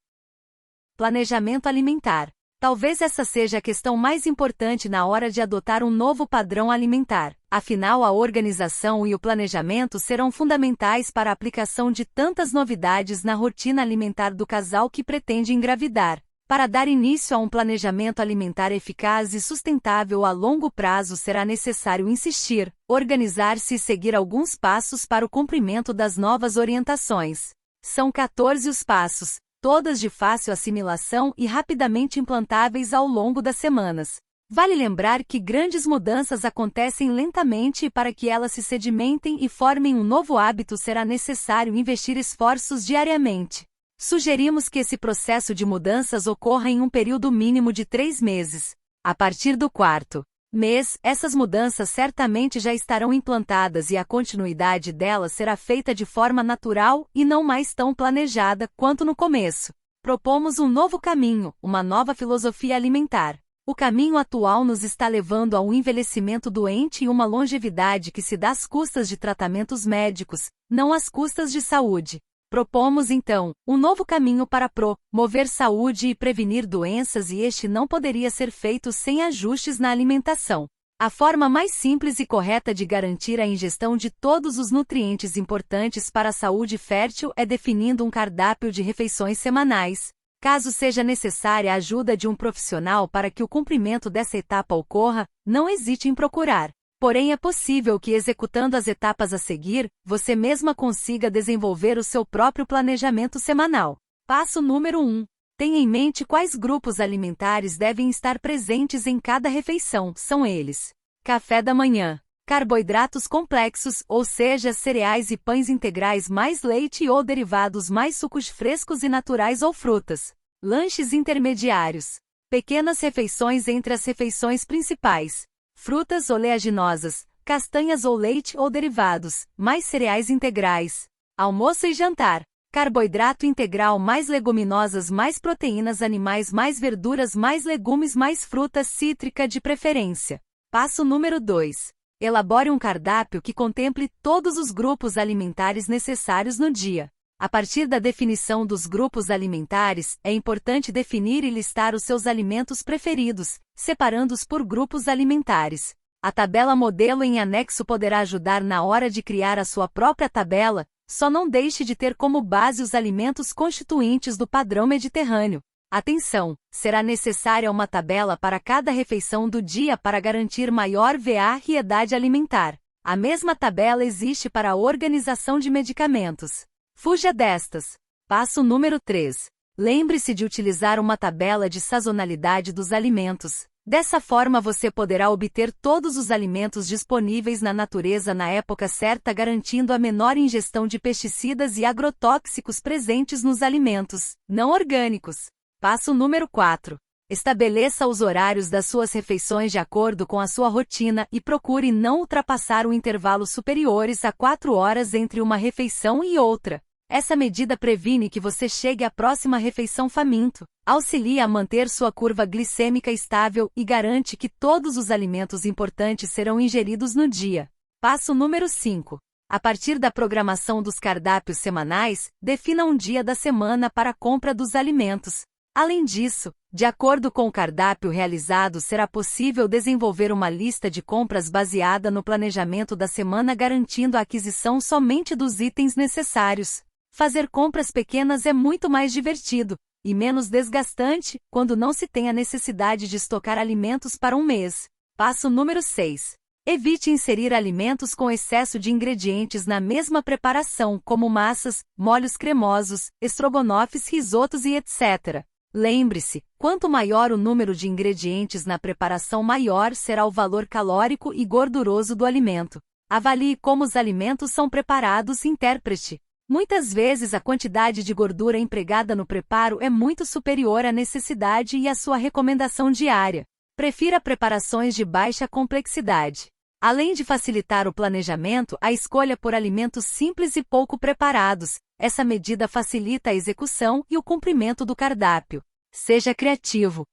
Planejamento alimentar. Talvez essa seja a questão mais importante na hora de adotar um novo padrão alimentar. Afinal, a organização e o planejamento serão fundamentais para a aplicação de tantas novidades na rotina alimentar do casal que pretende engravidar. Para dar início a um planejamento alimentar eficaz e sustentável a longo prazo, será necessário insistir, organizar-se e seguir alguns passos para o cumprimento das novas orientações. São 14 os passos, todas de fácil assimilação e rapidamente implantáveis ao longo das semanas. Vale lembrar que grandes mudanças acontecem lentamente e para que elas se sedimentem e formem um novo hábito será necessário investir esforços diariamente. Sugerimos que esse processo de mudanças ocorra em um período mínimo de 3 meses. A partir do 4º mês, essas mudanças certamente já estarão implantadas e a continuidade delas será feita de forma natural e não mais tão planejada quanto no começo. Propomos um novo caminho, uma nova filosofia alimentar. O caminho atual nos está levando a um envelhecimento doente e uma longevidade que se dá às custas de tratamentos médicos, não às custas de saúde. Propomos, então, um novo caminho para promover saúde e prevenir doenças, e este não poderia ser feito sem ajustes na alimentação. A forma mais simples e correta de garantir a ingestão de todos os nutrientes importantes para a saúde fértil é definindo um cardápio de refeições semanais. Caso seja necessária a ajuda de um profissional para que o cumprimento dessa etapa ocorra, não hesite em procurar. Porém, é possível que, executando as etapas a seguir, você mesma consiga desenvolver o seu próprio planejamento semanal. Passo número 1. Tenha em mente quais grupos alimentares devem estar presentes em cada refeição. São eles: café da manhã, carboidratos complexos, ou seja, cereais e pães integrais mais leite ou derivados mais sucos frescos e naturais ou frutas. Lanches intermediários, pequenas refeições entre as refeições principais. Frutas oleaginosas, castanhas ou leite ou derivados, mais cereais integrais. Almoço e jantar. Carboidrato integral mais leguminosas mais proteínas animais mais verduras mais legumes mais fruta cítrica de preferência. Passo número 2. Elabore um cardápio que contemple todos os grupos alimentares necessários no dia. A partir da definição dos grupos alimentares, é importante definir e listar os seus alimentos preferidos, separando-os por grupos alimentares. A tabela modelo em anexo poderá ajudar na hora de criar a sua própria tabela, só não deixe de ter como base os alimentos constituintes do padrão mediterrâneo. Atenção! Será necessária uma tabela para cada refeição do dia para garantir maior variedade alimentar. A mesma tabela existe para a organização de medicamentos. Fuja destas. Passo número 3. Lembre-se de utilizar uma tabela de sazonalidade dos alimentos. Dessa forma você poderá obter todos os alimentos disponíveis na natureza na época certa, garantindo a menor ingestão de pesticidas e agrotóxicos presentes nos alimentos não orgânicos. Passo número 4. Estabeleça os horários das suas refeições de acordo com a sua rotina e procure não ultrapassar o intervalo superiores a 4 horas entre uma refeição e outra. Essa medida previne que você chegue à próxima refeição faminto, auxilia a manter sua curva glicêmica estável e garante que todos os alimentos importantes serão ingeridos no dia. Passo número 5. A partir da programação dos cardápios semanais, defina um dia da semana para a compra dos alimentos. Além disso, de acordo com o cardápio realizado, será possível desenvolver uma lista de compras baseada no planejamento da semana, garantindo a aquisição somente dos itens necessários. Fazer compras pequenas é muito mais divertido e menos desgastante quando não se tem a necessidade de estocar alimentos para um mês. Passo número 6. Evite inserir alimentos com excesso de ingredientes na mesma preparação, como massas, molhos cremosos, estrogonofes, risotos e etc. Lembre-se, quanto maior o número de ingredientes na preparação, maior será o valor calórico e gorduroso do alimento. Avalie como os alimentos são preparados e interprete. Muitas vezes a quantidade de gordura empregada no preparo é muito superior à necessidade e à sua recomendação diária. Prefira preparações de baixa complexidade. Além de facilitar o planejamento, a escolha por alimentos simples e pouco preparados. Essa medida facilita a execução e o cumprimento do cardápio. Seja criativo.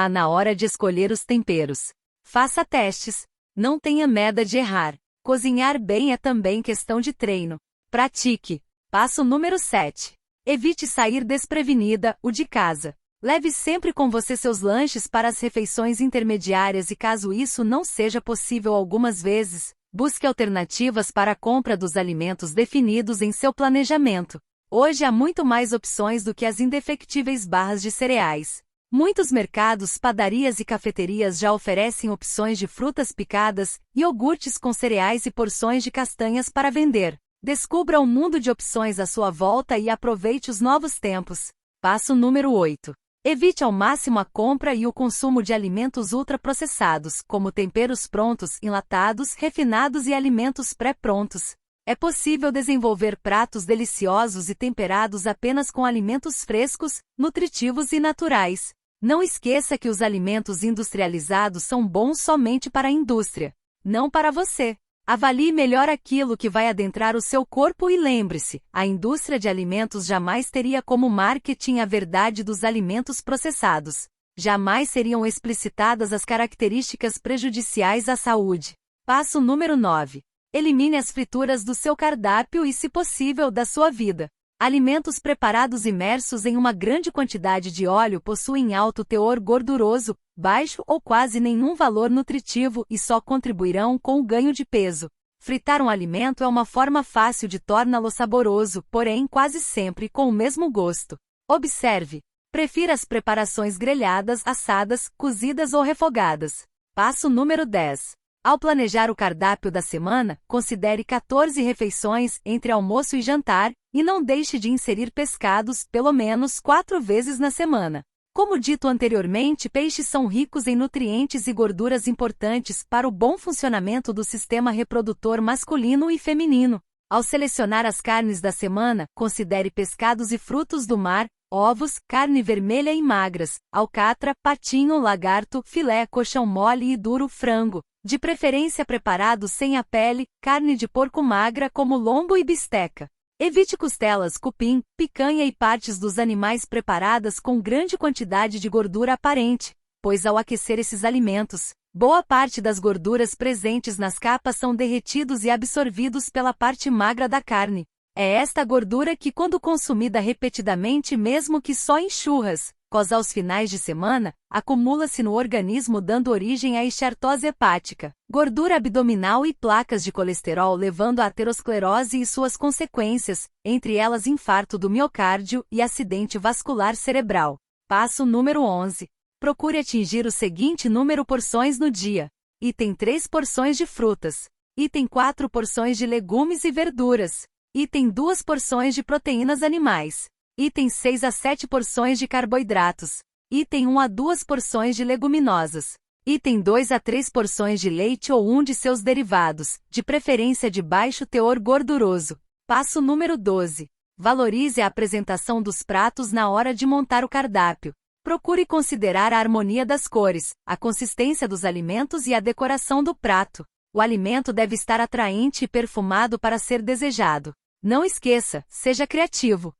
Na hora de escolher os temperos. Faça testes. Não tenha medo de errar. Cozinhar bem é também questão de treino. Pratique. Passo número 7. Evite sair desprevenida, de casa. Leve sempre com você seus lanches para as refeições intermediárias e, caso isso não seja possível algumas vezes, busque alternativas para a compra dos alimentos definidos em seu planejamento. Hoje há muito mais opções do que as indefectíveis barras de cereais. Muitos mercados, padarias e cafeterias já oferecem opções de frutas picadas, iogurtes com cereais e porções de castanhas para vender. Descubra um mundo de opções à sua volta e aproveite os novos tempos. Passo número 8. Evite ao máximo a compra e o consumo de alimentos ultraprocessados, como temperos prontos, enlatados, refinados e alimentos pré-prontos. É possível desenvolver pratos deliciosos e temperados apenas com alimentos frescos, nutritivos e naturais. Não esqueça que os alimentos industrializados são bons somente para a indústria, não para você. Avalie melhor aquilo que vai adentrar o seu corpo e lembre-se, a indústria de alimentos jamais teria como marketing a verdade dos alimentos processados. Jamais seriam explicitadas as características prejudiciais à saúde. Passo número 9. Elimine as frituras do seu cardápio e, se possível, da sua vida. Alimentos preparados imersos em uma grande quantidade de óleo possuem alto teor gorduroso, baixo ou quase nenhum valor nutritivo e só contribuirão com o ganho de peso. Fritar um alimento é uma forma fácil de torná-lo saboroso, porém quase sempre com o mesmo gosto. Observe. Prefira as preparações grelhadas, assadas, cozidas ou refogadas. Passo número 10. Ao planejar o cardápio da semana, considere 14 refeições entre almoço e jantar, E não deixe de inserir pescados, pelo menos 4 vezes na semana. Como dito anteriormente, peixes são ricos em nutrientes e gorduras importantes para o bom funcionamento do sistema reprodutor masculino e feminino. Ao selecionar as carnes da semana, considere pescados e frutos do mar, ovos, carne vermelha e magras, alcatra, patinho, lagarto, filé, coxão mole e duro, frango, de preferência preparado sem a pele, carne de porco magra como lombo e bisteca. Evite costelas, cupim, picanha e partes dos animais preparadas com grande quantidade de gordura aparente, pois ao aquecer esses alimentos, boa parte das gorduras presentes nas capas são derretidos e absorvidos pela parte magra da carne. É esta gordura que, quando consumida repetidamente, mesmo que só em churras, aos finais de semana, acumula-se no organismo dando origem à esteatose hepática, gordura abdominal e placas de colesterol levando à aterosclerose e suas consequências, entre elas infarto do miocárdio e acidente vascular cerebral. Passo número 11. Procure atingir o seguinte número porções no dia. Item 3 porções de frutas. Item 4 porções de legumes e verduras. Item 2 porções de proteínas animais. Item 6 a 7 porções de carboidratos. Item 1 a 2 porções de leguminosas. Item 2 a 3 porções de leite ou um de seus derivados, de preferência de baixo teor gorduroso. Passo número 12. Valorize a apresentação dos pratos na hora de montar o cardápio. Procure considerar a harmonia das cores, a consistência dos alimentos e a decoração do prato. O alimento deve estar atraente e perfumado para ser desejado. Não esqueça, seja criativo.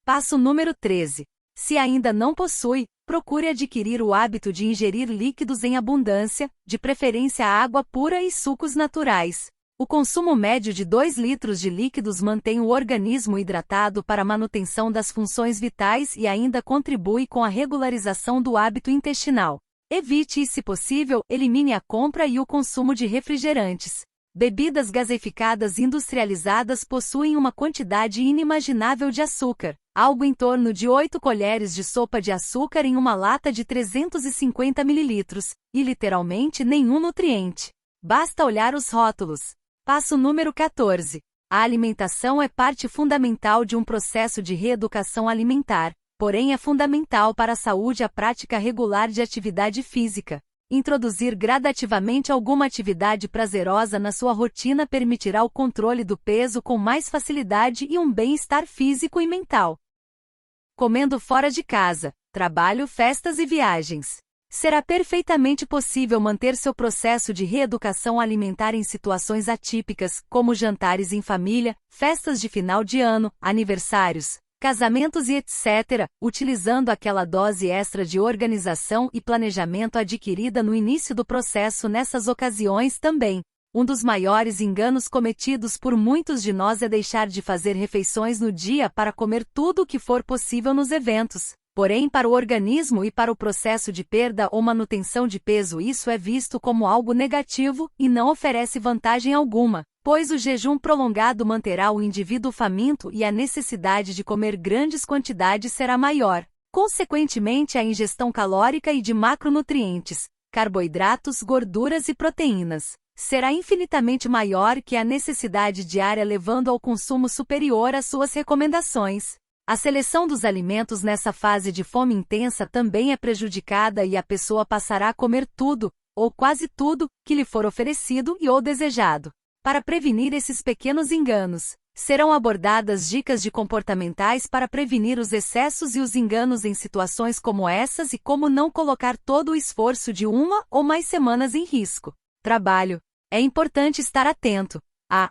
Passo número 13. Se ainda não possui, procure adquirir o hábito de ingerir líquidos em abundância, de preferência água pura e sucos naturais. O consumo médio de 2 litros de líquidos mantém o organismo hidratado para a manutenção das funções vitais e ainda contribui com a regularização do hábito intestinal. Evite e, se possível, elimine a compra e o consumo de refrigerantes. Bebidas gaseificadas industrializadas possuem uma quantidade inimaginável de açúcar, algo em torno de 8 colheres de sopa de açúcar em uma lata de 350 ml, e literalmente nenhum nutriente. Basta olhar os rótulos. Passo número 14. A alimentação é parte fundamental de um processo de reeducação alimentar, porém é fundamental para a saúde a prática regular de atividade física. Introduzir gradativamente alguma atividade prazerosa na sua rotina permitirá o controle do peso com mais facilidade e um bem-estar físico e mental. Comendo fora de casa, trabalho, festas e viagens. Será perfeitamente possível manter seu processo de reeducação alimentar em situações atípicas, como jantares em família, festas de final de ano, aniversários, casamentos e etc., utilizando aquela dose extra de organização e planejamento adquirida no início do processo nessas ocasiões também. Um dos maiores enganos cometidos por muitos de nós é deixar de fazer refeições no dia para comer tudo o que for possível nos eventos. Porém, para o organismo e para o processo de perda ou manutenção de peso isso é visto como algo negativo e não oferece vantagem alguma, pois o jejum prolongado manterá o indivíduo faminto e a necessidade de comer grandes quantidades será maior. Consequentemente, a ingestão calórica e de macronutrientes, carboidratos, gorduras e proteínas será infinitamente maior que a necessidade diária, levando ao consumo superior às suas recomendações. A seleção dos alimentos nessa fase de fome intensa também é prejudicada e a pessoa passará a comer tudo, ou quase tudo, que lhe for oferecido e ou desejado. Para prevenir esses pequenos enganos, serão abordadas dicas de comportamentais para prevenir os excessos e os enganos em situações como essas e como não colocar todo o esforço de uma ou mais semanas em risco. Trabalho. É importante estar atento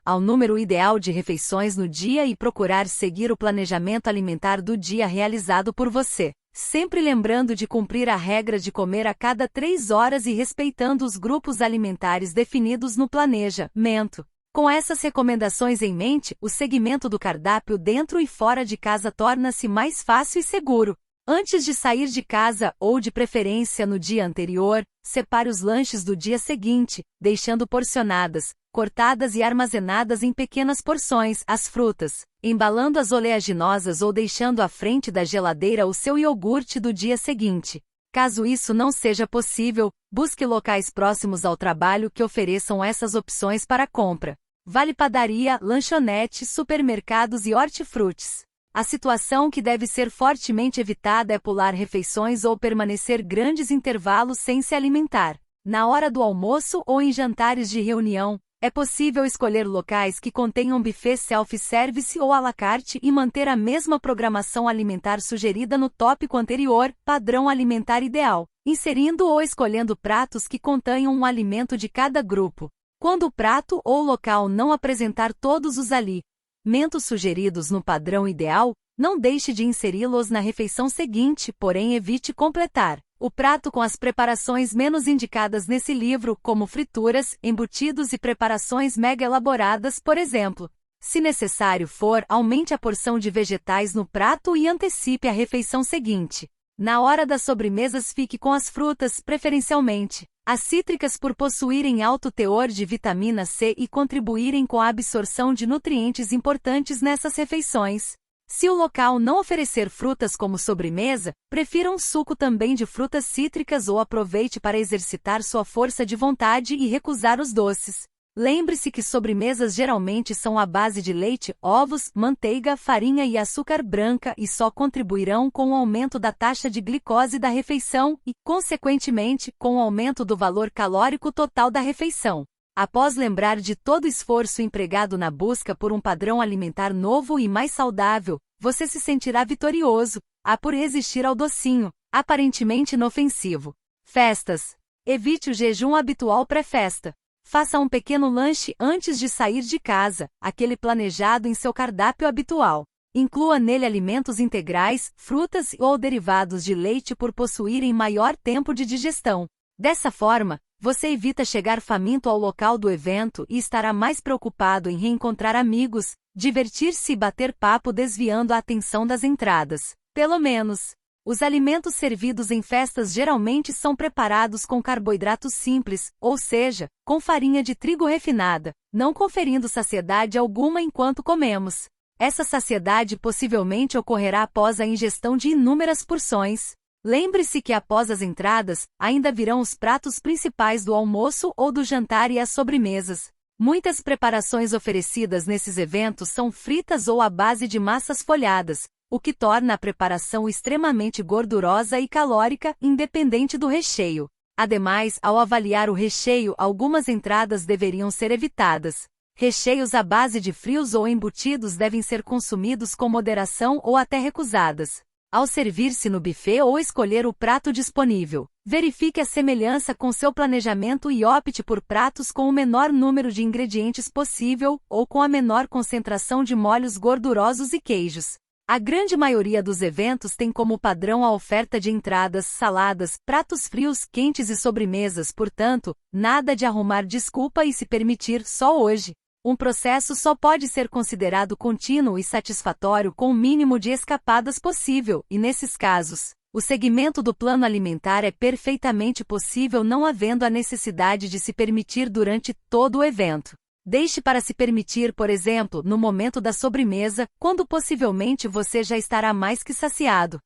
ao número ideal de refeições no dia e procurar seguir o planejamento alimentar do dia realizado por você, sempre lembrando de cumprir a regra de comer a cada 3 horas e respeitando os grupos alimentares definidos no planejamento. Com essas recomendações em mente, o segmento do cardápio dentro e fora de casa torna-se mais fácil e seguro. Antes de sair de casa, ou de preferência no dia anterior, separe os lanches do dia seguinte, deixando porcionadas, cortadas e armazenadas em pequenas porções, as frutas, embalando as oleaginosas ou deixando à frente da geladeira o seu iogurte do dia seguinte. Caso isso não seja possível, busque locais próximos ao trabalho que ofereçam essas opções para compra. Vale padaria, lanchonete, supermercados e hortifrutis. A situação que deve ser fortemente evitada é pular refeições ou permanecer grandes intervalos sem se alimentar. Na hora do almoço ou em jantares de reunião, é possível escolher locais que contenham buffet self-service ou à la carte e manter a mesma programação alimentar sugerida no tópico anterior, padrão alimentar ideal, inserindo ou escolhendo pratos que contenham um alimento de cada grupo. Quando o prato ou local não apresentar todos os alimentos sugeridos no padrão ideal, não deixe de inseri-los na refeição seguinte, porém evite completar o prato com as preparações menos indicadas nesse livro, como frituras, embutidos e preparações mega elaboradas, por exemplo. Se necessário for, aumente a porção de vegetais no prato e antecipe a refeição seguinte. Na hora das sobremesas, fique com as frutas, preferencialmente as cítricas, por possuírem alto teor de vitamina C e contribuírem com a absorção de nutrientes importantes nessas refeições. Se o local não oferecer frutas como sobremesa, prefira um suco também de frutas cítricas ou aproveite para exercitar sua força de vontade e recusar os doces. Lembre-se que sobremesas geralmente são à base de leite, ovos, manteiga, farinha e açúcar branca e só contribuirão com o aumento da taxa de glicose da refeição e, consequentemente, com o aumento do valor calórico total da refeição. Após lembrar de todo o esforço empregado na busca por um padrão alimentar novo e mais saudável, você se sentirá vitorioso, por resistir ao docinho, aparentemente inofensivo. Festas. Evite o jejum habitual pré-festa. Faça um pequeno lanche antes de sair de casa, aquele planejado em seu cardápio habitual. Inclua nele alimentos integrais, frutas ou derivados de leite por possuírem maior tempo de digestão. Dessa forma, você evita chegar faminto ao local do evento e estará mais preocupado em reencontrar amigos, divertir-se e bater papo desviando a atenção das entradas. Pelo menos, os alimentos servidos em festas geralmente são preparados com carboidratos simples, ou seja, com farinha de trigo refinada, não conferindo saciedade alguma enquanto comemos. Essa saciedade possivelmente ocorrerá após a ingestão de inúmeras porções. Lembre-se que após as entradas, ainda virão os pratos principais do almoço ou do jantar e as sobremesas. Muitas preparações oferecidas nesses eventos são fritas ou à base de massas folhadas, o que torna a preparação extremamente gordurosa e calórica, independente do recheio. Ademais, ao avaliar o recheio, algumas entradas deveriam ser evitadas. Recheios à base de frios ou embutidos devem ser consumidos com moderação ou até recusadas. Ao servir-se no buffet ou escolher o prato disponível, verifique a semelhança com seu planejamento e opte por pratos com o menor número de ingredientes possível ou com a menor concentração de molhos gordurosos e queijos. A grande maioria dos eventos tem como padrão a oferta de entradas, saladas, pratos frios, quentes e sobremesas, portanto, nada de arrumar desculpa e se permitir só hoje. Um processo só pode ser considerado contínuo e satisfatório com o mínimo de escapadas possível, e nesses casos, o segmento do plano alimentar é perfeitamente possível não havendo a necessidade de se permitir durante todo o evento. Deixe para se permitir, por exemplo, no momento da sobremesa, quando possivelmente você já estará mais que saciado.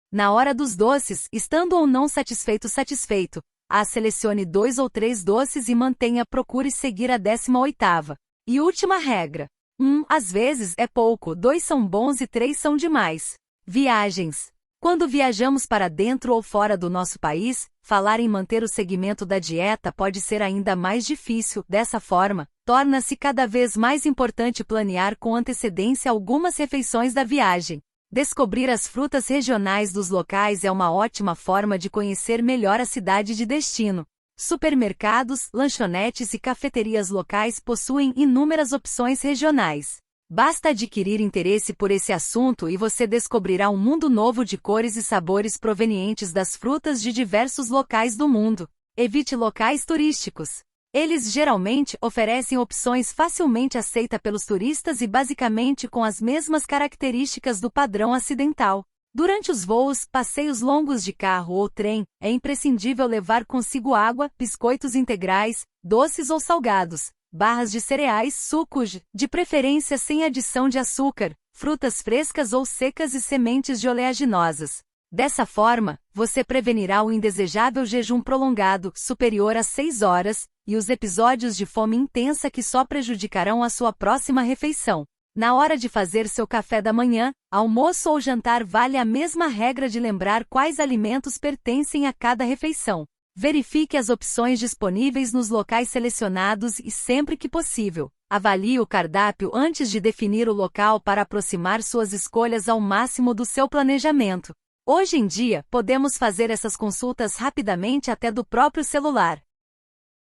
Na hora dos doces, estando ou não satisfeito, selecione 2 ou 3 doces e procure seguir a 18ª. E última regra. Às vezes é pouco, 2 são bons e 3 são demais. Viagens. Quando viajamos para dentro ou fora do nosso país, falar em manter o segmento da dieta pode ser ainda mais difícil. Dessa forma, torna-se cada vez mais importante planear com antecedência algumas refeições da viagem. Descobrir as frutas regionais dos locais é uma ótima forma de conhecer melhor a cidade de destino. Supermercados, lanchonetes e cafeterias locais possuem inúmeras opções regionais. Basta adquirir interesse por esse assunto e você descobrirá um mundo novo de cores e sabores provenientes das frutas de diversos locais do mundo. Evite locais turísticos. Eles geralmente oferecem opções facilmente aceitas pelos turistas e basicamente com as mesmas características do padrão ocidental. Durante os voos, passeios longos de carro ou trem, é imprescindível levar consigo água, biscoitos integrais, doces ou salgados, barras de cereais, sucos, de preferência sem adição de açúcar, frutas frescas ou secas e sementes de oleaginosas. Dessa forma, você prevenirá o indesejável jejum prolongado, superior a 6 horas, e os episódios de fome intensa que só prejudicarão a sua próxima refeição. Na hora de fazer seu café da manhã, almoço ou jantar, vale a mesma regra de lembrar quais alimentos pertencem a cada refeição. Verifique as opções disponíveis nos locais selecionados e, sempre que possível, avalie o cardápio antes de definir o local para aproximar suas escolhas ao máximo do seu planejamento. Hoje em dia, podemos fazer essas consultas rapidamente até do próprio celular.